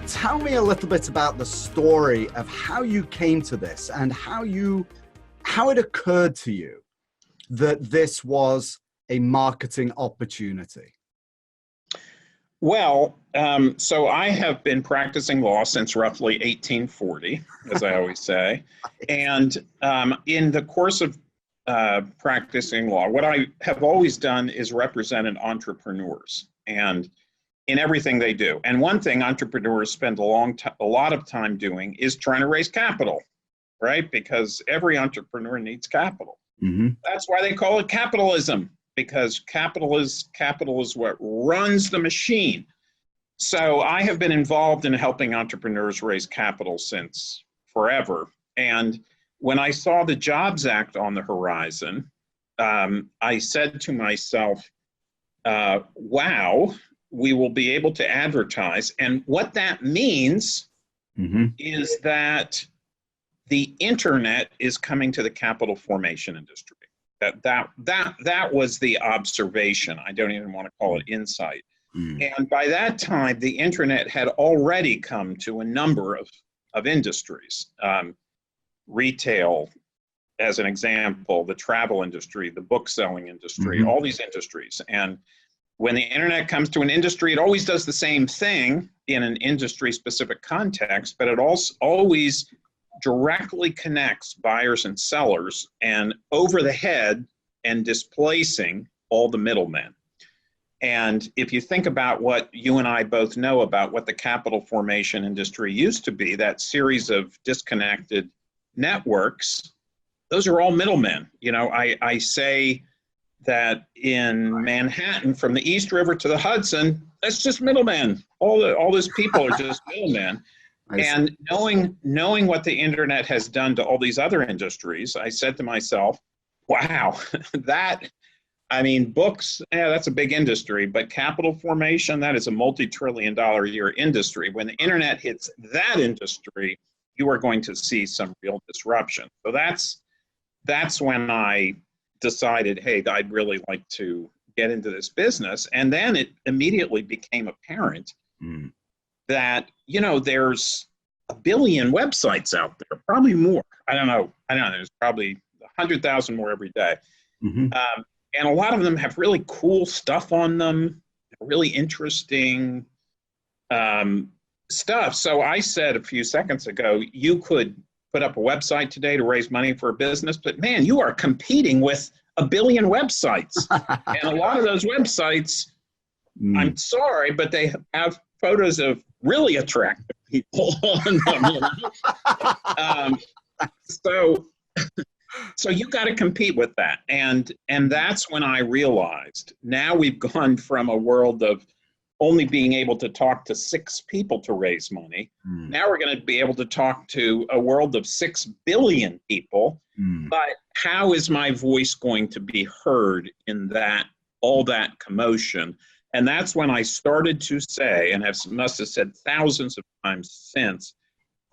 Tell me a little bit about the story of how you came to this and how it occurred to you that this was a marketing opportunity. Well, so I have been practicing law since roughly 1840, as I always say. And in the course of practicing law, what I have always done is represented entrepreneurs and in everything they do. And one thing entrepreneurs spend a lot of time doing is trying to raise capital, right? Because every entrepreneur needs capital. Mm-hmm. That's why they call it capitalism, because capital is what runs the machine. So I have been involved in helping entrepreneurs raise capital since forever. And when I saw the Jobs Act on the horizon, I said to myself, wow, we will be able to advertise. And what that means is that the internet is coming to the capital formation industry. That was the observation. I don't even want to call it insight. And by that time, the internet had already come to a number of industries. Retail, as an example, the travel industry, the book selling industry, all these industries. And when the internet comes to an industry, it always does the same thing in an industry specific context, but it also always directly connects buyers and sellers and over the head and displacing all the middlemen. And if you think about what you and I both know about what the capital formation industry used to be, that series of disconnected networks, those are all middlemen. You know, I say that in Manhattan, from the East River to the Hudson, that's just middlemen. All those people are just middlemen. And knowing what the internet has done to all these other industries, I said to myself, wow, books, yeah, that's a big industry, but capital formation, that is a multi-trillion-dollar a year industry. When the internet hits that industry, you are going to see some real disruption. So that's when I decided, hey, I'd really like to get into this business. And then it immediately became apparent that, you know, there's a billion websites out there, probably more. I don't know. There's probably 100,000 more every day. And a lot of them have really cool stuff on them, really interesting stuff. So I said a few seconds ago, you could put up a website today to raise money for a business, but man, you are competing with a billion websites. And a lot of those websites, I'm sorry, but they have photos of really attractive people on them. So you got to compete with that. And that's when I realized now we've gone from a world of only being able to talk to 6 people to raise money. Now we're going to be able to talk to a world of 6 billion people. But how is my voice going to be heard in all that commotion? And that's when I started to say, and must have said thousands of times since,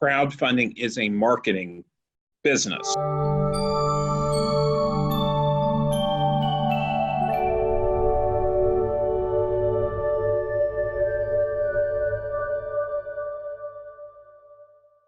crowdfunding is a marketing business.